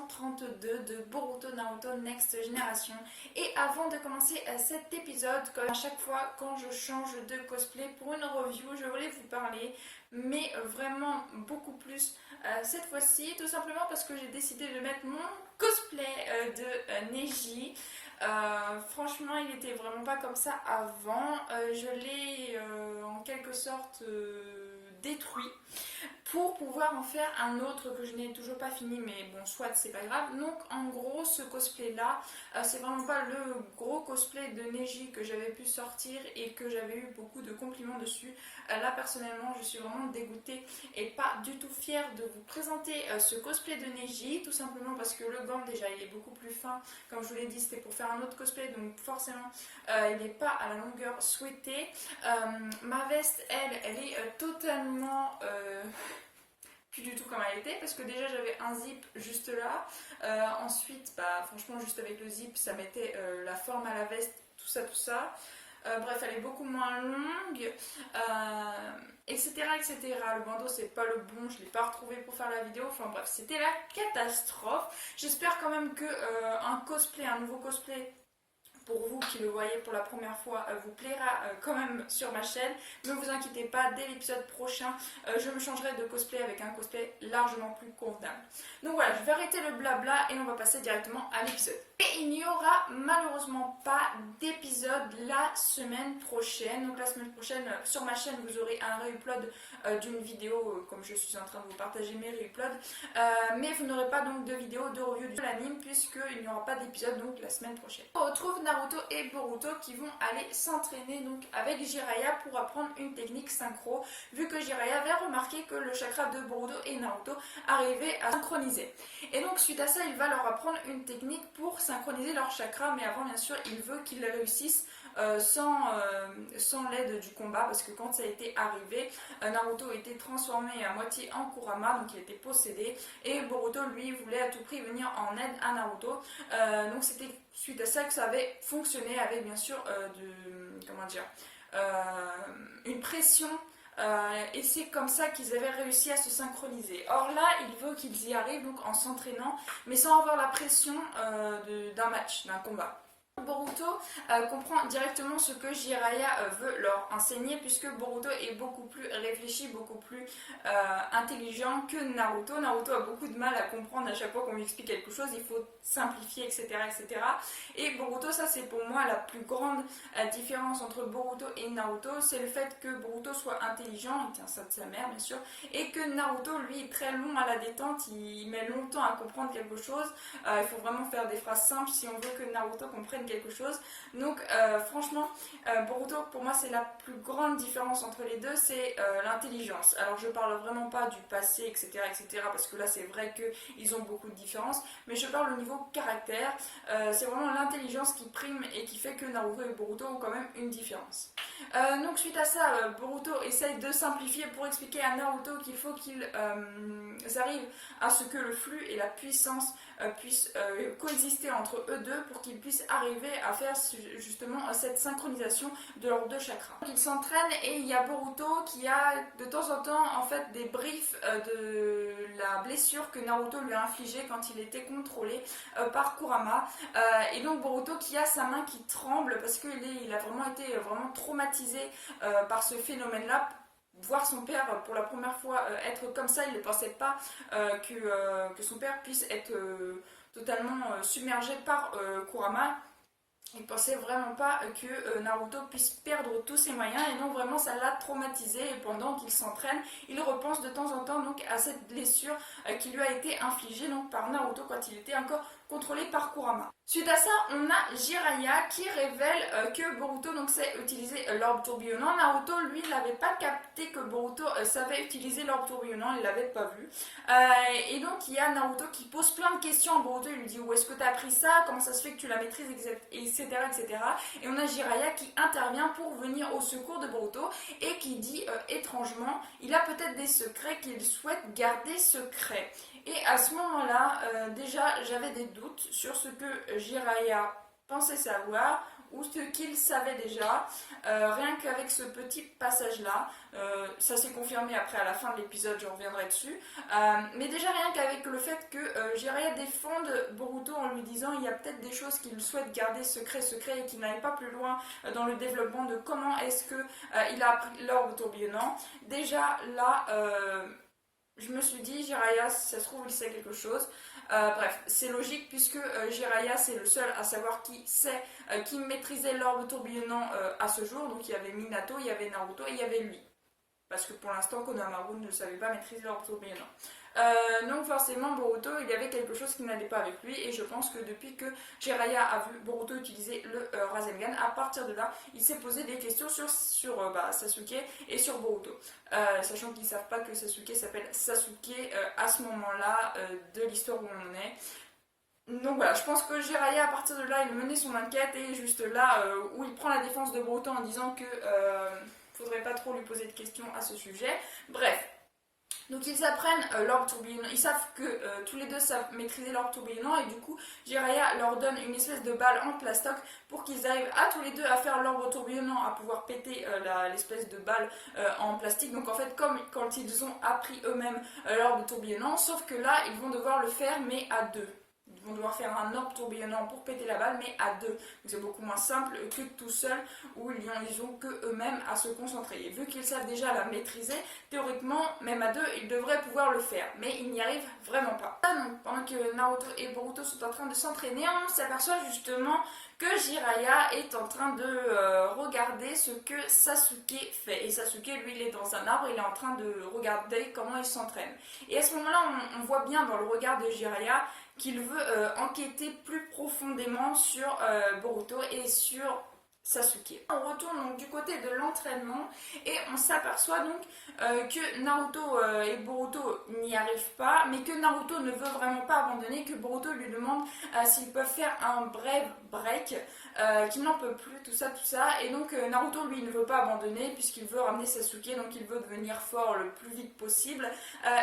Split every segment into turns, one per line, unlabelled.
132 de Boruto Naruto Next Generation. Et avant de commencer cet épisode, comme à chaque fois quand je change de cosplay pour une review, je voulais vous parler, mais vraiment beaucoup plus cette fois-ci, tout simplement parce que j'ai décidé de mettre mon cosplay de Neji. Franchement, il était vraiment pas comme ça avant. Je l'ai en quelque sorte détruit pour pouvoir en faire un autre que je n'ai toujours pas fini, mais bon, soit c'est pas grave. Donc en gros, ce cosplay là, c'est vraiment pas le gros cosplay de Neji que j'avais pu sortir et que j'avais eu beaucoup de compliments dessus. Là personnellement, je suis vraiment dégoûtée et pas du tout fière de vous présenter ce cosplay de Neji, tout simplement parce que le gant déjà il est beaucoup plus fin. Comme je vous l'ai dit, c'était pour faire un autre cosplay, donc forcément il n'est pas à la longueur souhaitée. Ma veste, elle est totalement plus du tout comme elle était, parce que déjà j'avais un zip juste là. Ensuite, franchement, juste avec le zip, ça mettait la forme à la veste, tout ça. Bref, elle est beaucoup moins longue, etc., etc. Le bandeau, c'est pas le bon, je l'ai pas retrouvé pour faire la vidéo. Enfin bref, c'était la catastrophe. J'espère quand même que un nouveau cosplay pour vous qui le voyez pour la première fois vous plaira quand même sur ma chaîne. Ne vous inquiétez pas, dès l'épisode prochain je me changerai de cosplay avec un cosplay largement plus convenable. Donc voilà, je vais arrêter le blabla et on va passer directement à l'épisode. Et il n'y aura malheureusement pas d'épisode la semaine prochaine. Donc la semaine prochaine sur ma chaîne vous aurez un re-upload d'une vidéo comme je suis en train de vous partager mes re-uploads, mais vous n'aurez pas donc de vidéo de review de l'anime puisqu'il n'y aura pas d'épisode donc la semaine prochaine. On retrouve Naruto et Boruto qui vont aller s'entraîner donc avec Jiraiya pour apprendre une technique synchro, vu que Jiraiya avait remarqué que le chakra de Boruto et Naruto arrivait à synchroniser. Et donc suite à ça, il va leur apprendre une technique pour synchroniser leur chakra, mais avant bien sûr il veut qu'ils réussissent sans l'aide du combat, parce que quand ça a été arrivé, Naruto était transformé à moitié en Kurama, donc il était possédé, et Boruto lui voulait à tout prix venir en aide à Naruto. Donc c'était suite à ça que ça avait fonctionné, avec bien sûr une pression. Et c'est comme ça qu'ils avaient réussi à se synchroniser. Or là, il veut qu'ils y arrivent donc en s'entraînant, mais sans avoir la pression d'un match, d'un combat. Boruto comprend directement ce que Jiraiya veut leur enseigner, puisque Boruto est beaucoup plus réfléchi, beaucoup plus intelligent que Naruto. Naruto a beaucoup de mal à comprendre à chaque fois qu'on lui explique quelque chose, il faut simplifier, etc. etc. Et Boruto, ça c'est pour moi la plus grande différence entre Boruto et Naruto, c'est le fait que Boruto soit intelligent, il tient ça de sa mère bien sûr, et que Naruto lui est très long à la détente, il met longtemps à comprendre quelque chose. Il faut vraiment faire des phrases simples si on veut que Naruto comprenne quelque chose. Donc franchement, Boruto pour moi c'est la plus grande différence entre les deux, c'est l'intelligence. Alors je parle vraiment pas du passé, etc., etc., parce que là c'est vrai qu'ils ont beaucoup de différences, mais je parle au niveau caractère. C'est vraiment l'intelligence qui prime et qui fait que Naruto et Boruto ont quand même une différence. Donc suite à ça, Boruto essaye de simplifier pour expliquer à Naruto qu'il faut qu'ils arrivent à ce que le flux et la puissance puissent coexister entre eux deux pour qu'ils puissent arriver à faire justement cette synchronisation de leurs deux chakras. Ils s'entraînent et il y a Boruto qui a de temps en temps en fait des briefs de la blessure que Naruto lui a infligée quand il était contrôlé par Kurama, et donc Boruto qui a sa main qui tremble parce qu'il a vraiment été traumatisé par ce phénomène là. Voir son père pour la première fois être comme ça, il ne pensait pas que son père puisse être totalement submergé par Kurama. Il pensait vraiment pas que Naruto puisse perdre tous ses moyens, et donc vraiment ça l'a traumatisé, et pendant qu'il s'entraîne, il repense de temps en temps donc à cette blessure qui lui a été infligée donc par Naruto quand il était encore contrôlé par Kurama. Suite à ça, on a Jiraiya qui révèle que Boruto donc sait utiliser l'orbe tourbillonnant. Naruto lui n'avait pas capté que Boruto savait utiliser l'orbe tourbillonnant, il l'avait pas vu. Et donc il y a Naruto qui pose plein de questions à Boruto, il lui dit où est-ce que tu as appris ça, comment ça se fait que tu la maîtrises, etc., etc. Et on a Jiraiya qui intervient pour venir au secours de Boruto et qui dit étrangement, il a peut-être des secrets qu'il souhaite garder secrets. Et à ce moment-là, déjà j'avais des doutes sur ce que Jiraiya pensait savoir ou ce qu'il savait déjà, rien qu'avec ce petit passage-là. Ça s'est confirmé après à la fin de l'épisode, je reviendrai dessus. Mais déjà rien qu'avec le fait que Jiraiya défende Boruto en lui disant il y a peut-être des choses qu'il souhaite garder secret et qu'il n'aille pas plus loin dans le développement de comment est-ce que il a appris l'orbe tourbillonnant. Déjà là, je me suis dit Jiraiya, si ça se trouve il sait quelque chose. Bref, c'est logique puisque Jiraiya c'est le seul à savoir qui maîtrisait l'orbe tourbillonnant à ce jour. Donc il y avait Minato, il y avait Naruto et il y avait lui. Parce que pour l'instant Konohamaru ne savait pas maîtriser l'orbe tourbillonnant. Donc forcément Boruto il y avait quelque chose qui n'allait pas avec lui et je pense que depuis que Jiraiya a vu Boruto utiliser le Rasengan, à partir de là il s'est posé des questions sur Sasuke et sur Boruto, sachant qu'ils ne savent pas que Sasuke s'appelle Sasuke à ce moment là de l'histoire où on en est. Donc voilà, je pense que Jiraiya à partir de là il menait son enquête et juste là où il prend la défense de Boruto en disant que faudrait pas trop lui poser de questions à ce sujet. Bref, donc ils apprennent l'orbe tourbillonnant, ils savent que tous les deux savent maîtriser l'orbe tourbillonnant et du coup Jiraiya leur donne une espèce de balle en plastoc pour qu'ils arrivent à tous les deux à faire l'orbe tourbillonnant, à pouvoir péter l'espèce de balle en plastique. Donc en fait comme quand ils ont appris eux-mêmes l'orbe tourbillonnant, sauf que là ils vont devoir le faire mais à deux. Ils vont devoir faire un orbe tourbillonnant pour péter la balle, mais à deux. Donc c'est beaucoup moins simple que tout seul, où ils ont que eux-mêmes à se concentrer. Et vu qu'ils savent déjà la maîtriser, théoriquement, même à deux, ils devraient pouvoir le faire. Mais ils n'y arrivent vraiment pas. Donc, pendant que Naruto et Boruto sont en train de s'entraîner, on s'aperçoit justement que Jiraiya est en train de regarder ce que Sasuke fait. Et Sasuke, lui, il est dans un arbre, il est en train de regarder comment il s'entraîne. Et à ce moment-là, on voit bien dans le regard de Jiraiya qu'il veut enquêter plus profondément sur Boruto et sur Sasuke. On retourne donc du côté de l'entraînement et on s'aperçoit donc que Naruto et Boruto n'y arrivent pas, mais que Naruto ne veut vraiment pas abandonner, que Boruto lui demande s'ils peuvent faire un bref break, qu'il n'en peut plus, tout ça, et donc Naruto lui ne veut pas abandonner puisqu'il veut ramener Sasuke, donc il veut devenir fort le plus vite possible,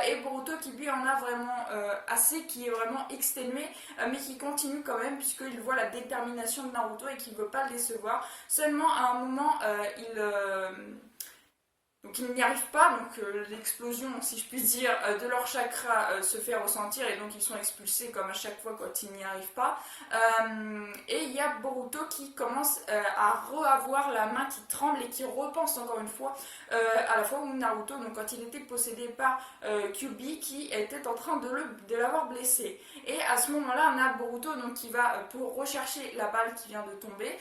et Boruto qui lui en a vraiment assez, qui est vraiment exténué, mais qui continue quand même puisqu'il voit la détermination de Naruto et qu'il ne veut pas le décevoir. Seulement à un moment donc ils n'y arrivent pas, donc l'explosion, si je puis dire, de leur chakra se fait ressentir et donc ils sont expulsés comme à chaque fois quand ils n'y arrivent pas. Et il y a Boruto qui commence à avoir la main qui tremble et qui repense encore une fois à la fois où Naruto, donc quand il était possédé par Kyuubi, qui était en train de l'avoir blessé. Et à ce moment-là, on a Boruto donc, qui va pour rechercher la balle qui vient de tomber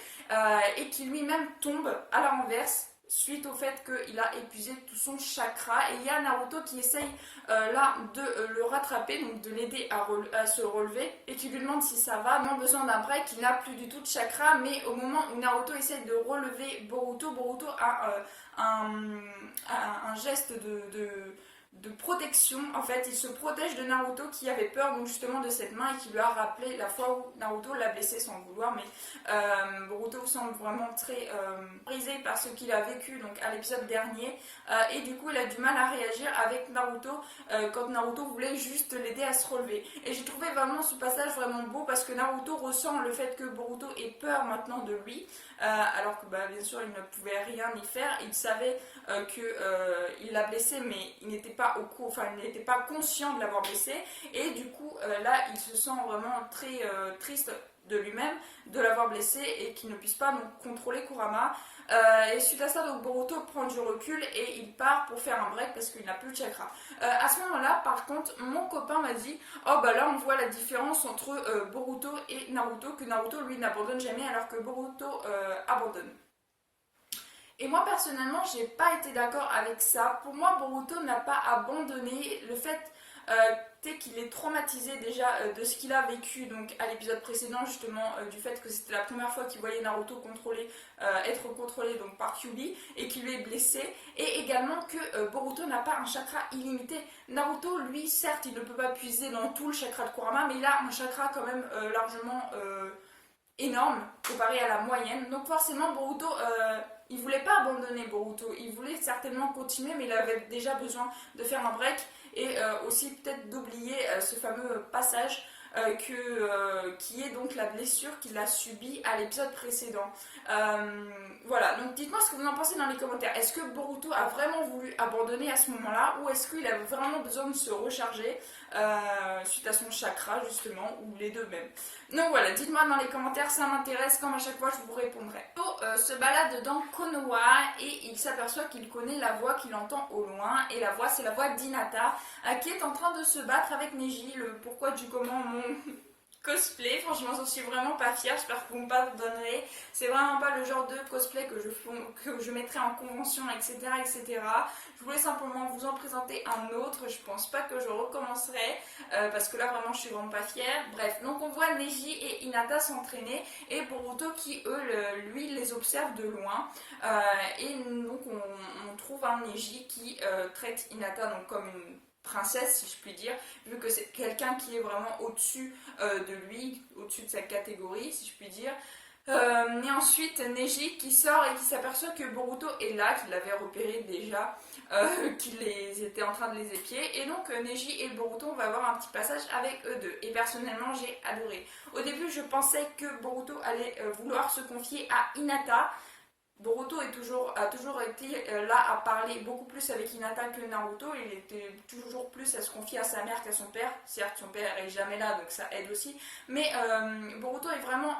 et qui lui-même tombe à la renverse suite au fait qu'il a épuisé tout son chakra. Et il y a Naruto qui essaye là de le rattraper, donc de l'aider à se relever et qui lui demande si ça va. Non, besoin d'un break, il n'a plus du tout de chakra, mais au moment où Naruto essaye de relever Boruto, Boruto a un geste de protection. En fait, il se protège de Naruto qui avait peur donc justement de cette main et qui lui a rappelé la fois où Naruto l'a blessé sans le vouloir. Mais Boruto semble vraiment très brisé par ce qu'il a vécu donc à l'épisode dernier et du coup il a du mal à réagir avec Naruto quand Naruto voulait juste l'aider à se relever. Et j'ai trouvé vraiment ce passage vraiment beau parce que Naruto ressent le fait que Boruto ait peur maintenant de lui, alors que bien sûr il ne pouvait rien y faire. Il savait qu'il l'a blessé, mais il n'était pas il n'était pas conscient de l'avoir blessé, et du coup là il se sent vraiment très triste de lui-même de l'avoir blessé et qu'il ne puisse pas donc, contrôler Kurama. Et suite à ça, donc, Boruto prend du recul et il part pour faire un break parce qu'il n'a plus de chakra. À ce moment-là, par contre, mon copain m'a dit oh bah là on voit la différence entre Boruto et Naruto, que Naruto lui n'abandonne jamais alors que Boruto abandonne. Et moi personnellement, j'ai pas été d'accord avec ça. Pour moi, Boruto n'a pas abandonné. Le fait qu'il est traumatisé déjà de ce qu'il a vécu donc à l'épisode précédent, justement du fait que c'était la première fois qu'il voyait Naruto être contrôlé donc par Kyuubi et qu'il lui est blessé, et également que Boruto n'a pas un chakra illimité. Naruto, lui, certes, il ne peut pas puiser dans tout le chakra de Kurama, mais il a un chakra quand même largement énorme comparé à la moyenne. Donc forcément, Boruto il voulait pas abandonner Boruto, il voulait certainement continuer, mais il avait déjà besoin de faire un break et aussi peut-être d'oublier ce fameux passage qui est donc la blessure qu'il a subie à l'épisode précédent. Voilà, donc dites-moi ce que vous en pensez dans les commentaires. Est-ce que Boruto a vraiment voulu abandonner à ce moment-là, ou est-ce qu'il avait vraiment besoin de se recharger suite à son chakra justement, ou les deux même. Donc voilà, dites-moi dans les commentaires, ça m'intéresse, comme à chaque fois je vous répondrai. Se balade dans Konoha et il s'aperçoit qu'il connaît la voix qu'il entend au loin, et la voix c'est la voix d'Hinata qui est en train de se battre avec Neji. Le pourquoi du comment mon cosplay, franchement j'en suis vraiment pas fière, j'espère que vous me pardonnerez. C'est vraiment pas le genre de cosplay que je mettrai en convention, etc., etc. Je voulais simplement vous en présenter un autre, je pense pas que je recommencerai parce que là vraiment je suis vraiment pas fière. Bref, donc on voit Neji et Hinata s'entraîner et Boruto qui lui les observe de loin et donc on trouve un Neji qui traite Hinata donc comme une princesse si je puis dire, vu que c'est quelqu'un qui est vraiment au-dessus de lui, au-dessus de sa catégorie si je puis dire. Et ensuite Neji qui sort et qui s'aperçoit que Boruto est là, qu'il l'avait repéré déjà, qu'il était en train de les épier. Et donc Neji et Boruto, on va avoir un petit passage avec eux deux. Et personnellement j'ai adoré. Au début je pensais que Boruto allait vouloir se confier à Hinata. Boruto a toujours été là à parler beaucoup plus avec Hinata que Naruto. Il était toujours plus à se confier à sa mère qu'à son père. Certes, son père est jamais là, donc ça aide aussi. Mais Boruto est vraiment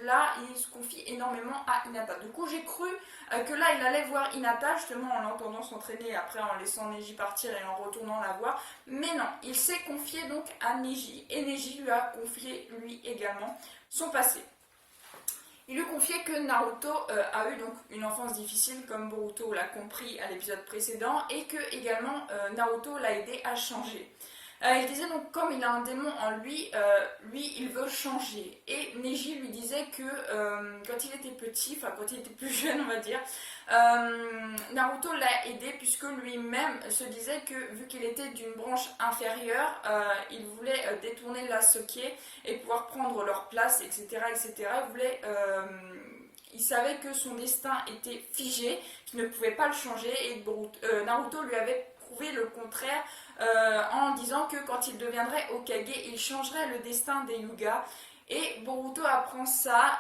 là, il se confie énormément à Hinata. Du coup, j'ai cru que là, il allait voir Hinata, justement en l'entendant s'entraîner, après en laissant Neji partir et en retournant la voir. Mais non, il s'est confié donc à Neji. Et Neji lui a confié, lui également, son passé. Il lui confiait que Naruto a eu donc une enfance difficile, comme Boruto l'a compris à l'épisode précédent, et que également Naruto l'a aidé à changer. Il disait donc comme il a un démon en lui, lui il veut changer. Et Neji lui disait que quand il était petit, enfin quand il était plus jeune on va dire, Naruto l'a aidé puisque lui-même se disait que vu qu'il était d'une branche inférieure, il voulait détourner la Sasuke et pouvoir prendre leur place, etc. etc. Il savait que son destin était figé, qu'il ne pouvait pas le changer et Naruto lui avait prouvé le contraire en disant que quand il deviendrait Hokage, il changerait le destin des Hyuga. Et Boruto apprend ça.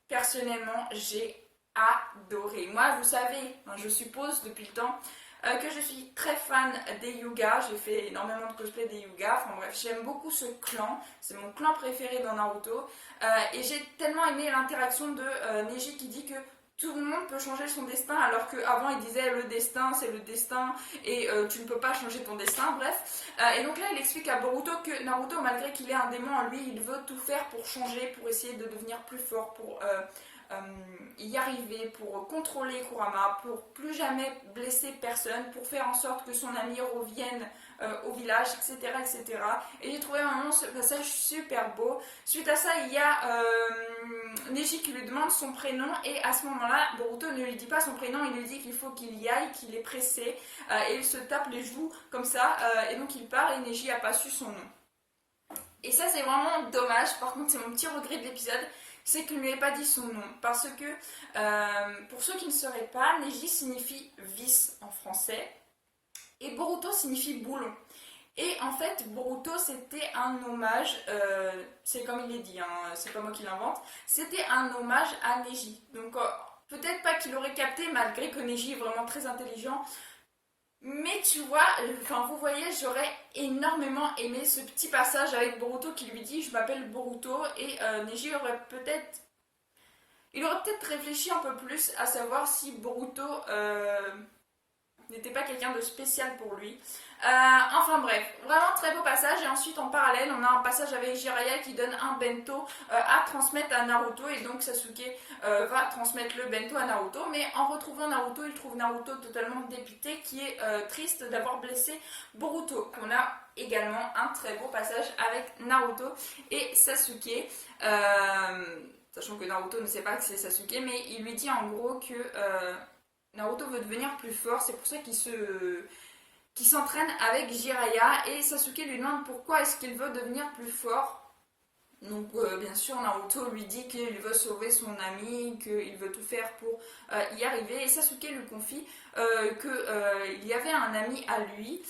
Personnellement, j'ai adoré. Moi, vous savez, je suppose depuis le temps que je suis très fan des Hyuga. J'ai fait énormément de cosplay des Hyuga. Enfin bref, j'aime beaucoup ce clan. C'est mon clan préféré dans Naruto. Et j'ai tellement aimé l'interaction de Neji qui dit que tout le monde peut changer son destin alors qu'avant il disait le destin c'est le destin et tu ne peux pas changer ton destin, bref. Et donc là il explique à Boruto que Naruto, malgré qu'il ait un démon en lui, il veut tout faire pour changer, pour essayer de devenir plus fort, pour y arriver, pour contrôler Kurama, pour plus jamais blesser personne, pour faire en sorte que son ami revienne au village, etc. etc. Et j'ai trouvé vraiment ce passage super beau. Suite à ça, il y a Neji qui lui demande son prénom et à ce moment-là, Boruto ne lui dit pas son prénom, il lui dit qu'il faut qu'il y aille, qu'il est pressé et il se tape les joues comme ça et donc il part et Neji n'a pas su son nom. Et ça c'est vraiment dommage, par contre c'est mon petit regret de l'épisode, c'est qu'il ne lui ait pas dit son nom. Parce que, pour ceux qui ne sauraient pas, Neji signifie vis en français et Boruto signifie boulon. Et en fait, Boruto c'était un hommage, c'est comme il est dit, hein, c'est pas moi qui l'invente, c'était un hommage à Neji. Donc peut-être pas qu'il aurait capté malgré que Neji est vraiment très intelligent. Mais tu vois, enfin vous voyez, j'aurais énormément aimé ce petit passage avec Boruto qui lui dit je m'appelle Boruto et Neji aurait peut-être... Il aurait peut-être réfléchi un peu plus à savoir si Boruto n'était pas quelqu'un de spécial pour lui. Enfin bref, vraiment très beau passage. Et ensuite en parallèle, on a un passage avec Jiraiya qui donne un bento à transmettre à Naruto. Et donc Sasuke va transmettre le bento à Naruto. Mais en retrouvant Naruto, il trouve Naruto totalement dépité, qui est triste d'avoir blessé Boruto. On a également un très beau passage avec Naruto et Sasuke. Sachant que Naruto ne sait pas que c'est Sasuke, mais il lui dit en gros que Naruto veut devenir plus fort, c'est pour ça qu'il s'entraîne avec Jiraiya et Sasuke lui demande pourquoi est-ce qu'il veut devenir plus fort. Donc bien sûr Naruto lui dit qu'il veut sauver son ami, qu'il veut tout faire pour y arriver et Sasuke lui confie qu'il y avait un ami à lui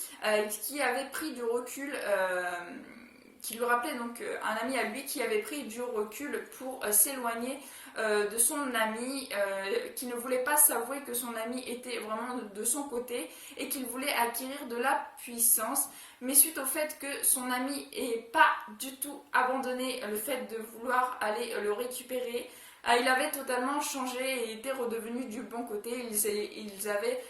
qui avait pris du recul qui lui rappelait donc un ami à lui qui avait pris du recul pour s'éloigner de son ami, qui ne voulait pas s'avouer que son ami était vraiment de son côté et qu'il voulait acquérir de la puissance. Mais suite au fait que son ami n'ait pas du tout abandonné le fait de vouloir aller le récupérer, il avait totalement changé et était redevenu du bon côté. Ils avaient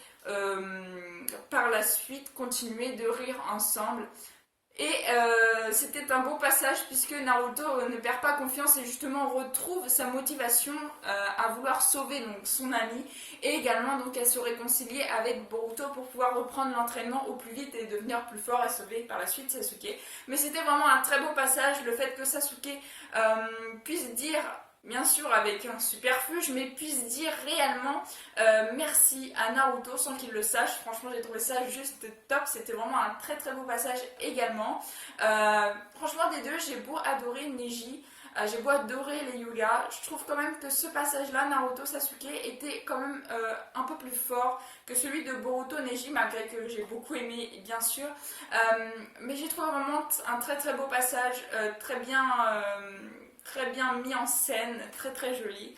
par la suite continué de rire ensemble. Et c'était un beau passage puisque Naruto ne perd pas confiance et justement retrouve sa motivation à vouloir sauver donc, son ami et également donc, à se réconcilier avec Boruto pour pouvoir reprendre l'entraînement au plus vite et devenir plus fort et sauver par la suite Sasuke. Mais c'était vraiment un très beau passage, le fait que Sasuke puisse dire, bien sûr avec un superfuge, mais puisse dire réellement merci à Naruto sans qu'il le sache. Franchement, j'ai trouvé ça juste top. C'était vraiment un très très beau passage également. Franchement, des deux, j'ai beau adorer Neji. J'ai beau adorer les Hyuga, je trouve quand même que ce passage-là, Naruto Sasuke, était quand même un peu plus fort que celui de Boruto Neji, malgré que j'ai beaucoup aimé, bien sûr. Mais j'ai trouvé vraiment un très très beau passage, très bien mis en scène, très très joli.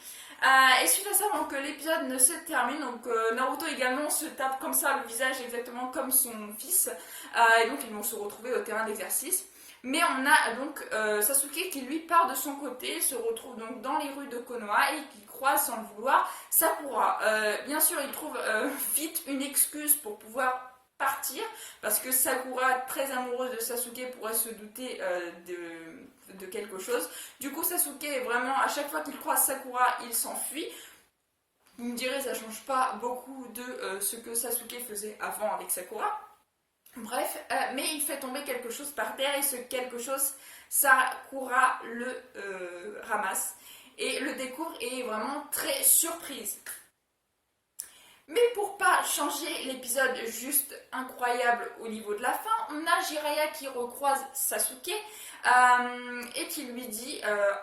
Et suite à ça, donc l'épisode ne se termine, donc Naruto également se tape comme ça le visage exactement comme son fils, et donc ils vont se retrouver au terrain d'exercice. Mais on a donc Sasuke qui lui part de son côté, se retrouve donc dans les rues de Konoha et qui croise sans le vouloir Sakura. Bien sûr, il trouve vite une excuse pour pouvoir partir, parce que Sakura, très amoureuse de Sasuke, pourrait se douter de quelque chose. Du coup, Sasuke, vraiment, à chaque fois qu'il croise Sakura, il s'enfuit. Vous me direz, ça change pas beaucoup de ce que Sasuke faisait avant avec Sakura. Bref, mais il fait tomber quelque chose par terre et ce quelque chose, Sakura le ramasse et le découvre et est vraiment très surprise. Mais pour pas changer l'épisode juste incroyable au niveau de la fin, on a Jiraiya qui recroise Sasuke et qui lui dit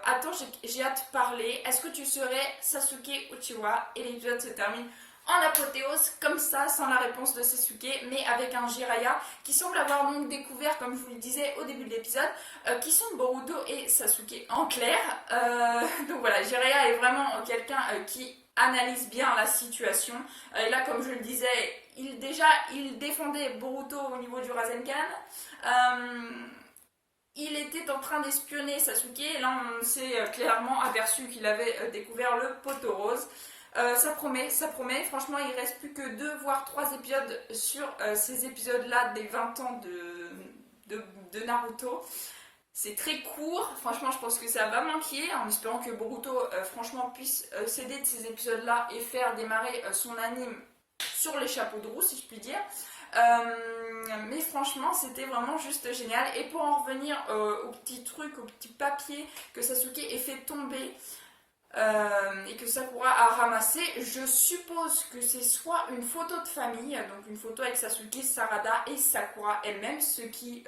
attends, j'ai hâte de parler, est-ce que tu serais Sasuke Uchiwa? Et l'épisode se termine en apothéose, comme ça, sans la réponse de Sasuke, mais avec un Jiraiya qui semble avoir donc découvert, comme je vous le disais au début de l'épisode, qui sont Boruto et Sasuke en clair. Donc voilà, Jiraiya est vraiment quelqu'un qui analyse bien la situation. Et là, comme je le disais, il défendait Boruto au niveau du Rasengan. Il était en train d'espionner Sasuke, et là on s'est clairement aperçu qu'il avait découvert le poteau rose. Ça promet, franchement il reste plus que 2 voire 3 épisodes sur ces épisodes-là des 20 ans de Naruto. C'est très court, franchement je pense que ça va manquer, en espérant que Boruto franchement puisse s'aider de ces épisodes-là et faire démarrer son anime sur les chapeaux de roue si je puis dire. Mais franchement c'était vraiment juste génial. Et pour en revenir au petit truc, au petit papier que Sasuke ait fait tomber et que Sakura a ramassé, je suppose que c'est soit une photo de famille, donc une photo avec Sasuke, Sarada et Sakura elle-même, ce qui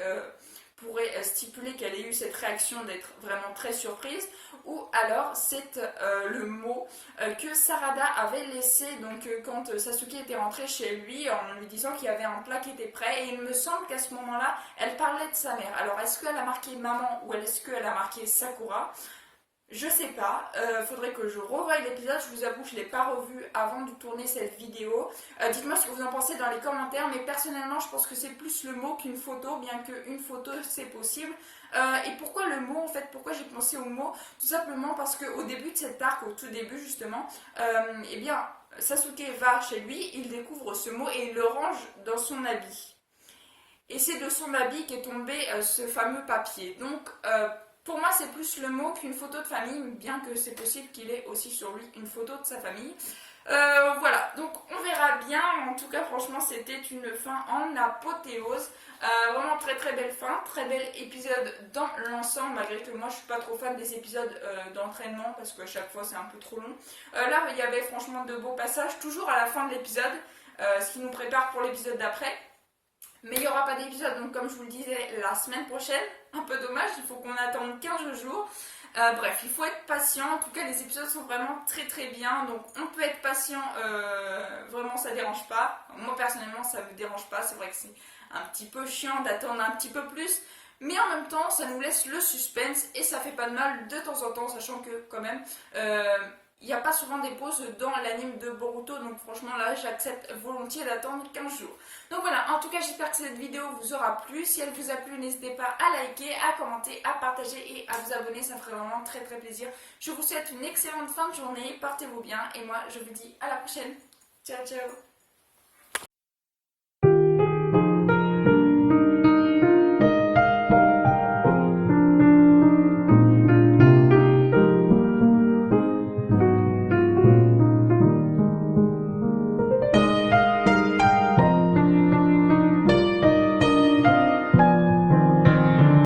pourrait stipuler qu'elle ait eu cette réaction d'être vraiment très surprise, ou alors c'est le mot que Sarada avait laissé donc, quand Sasuke était rentré chez lui en lui disant qu'il y avait un plat qui était prêt, et il me semble qu'à ce moment-là elle parlait de sa mère. Alors est-ce qu'elle a marqué maman ou est-ce qu'elle a marqué Sakura? Je sais pas, faudrait que je revoie l'épisode, je vous avoue je ne l'ai pas revu avant de tourner cette vidéo. Dites-moi ce que vous en pensez dans les commentaires, mais personnellement je pense que c'est plus le mot qu'une photo, bien qu'une photo c'est possible. Et pourquoi le mot en fait, pourquoi j'ai pensé au mot? Tout simplement parce qu'au début de cet arc, au tout début justement, eh bien Sasuke va chez lui, il découvre ce mot et il le range dans son habit. Et c'est de son habit qu'est tombé ce fameux papier. Donc pour moi, c'est plus le mot qu'une photo de famille, bien que c'est possible qu'il ait aussi sur lui une photo de sa famille. Voilà, donc on verra bien. En tout cas, franchement, c'était une fin en apothéose. Vraiment très très belle fin, très bel épisode dans l'ensemble, malgré que moi je suis pas trop fan des épisodes d'entraînement parce qu'à chaque fois c'est un peu trop long. Là, il y avait franchement de beaux passages, toujours à la fin de l'épisode, ce qui nous prépare pour l'épisode d'après. Mais il n'y aura pas d'épisode, donc comme je vous le disais, la semaine prochaine. Un peu dommage, il faut qu'on attende 15 jours. Bref, il faut être patient. En tout cas, les épisodes sont vraiment très très bien. Donc on peut être patient, vraiment ça dérange pas. Moi personnellement, ça me dérange pas. C'est vrai que c'est un petit peu chiant d'attendre un petit peu plus. mais en même temps ça nous laisse le suspense et ça fait pas de mal de temps en temps, sachant que quand même il n'y a pas souvent des pauses dans l'anime de Boruto, donc franchement là j'accepte volontiers d'attendre 15 jours. Donc voilà, en tout cas j'espère que cette vidéo vous aura plu. Si elle vous a plu, n'hésitez pas à liker, à commenter, à partager et à vous abonner, ça ferait vraiment très plaisir. Je vous souhaite une excellente fin de journée, portez-vous bien et moi je vous dis à la prochaine. Ciao ciao.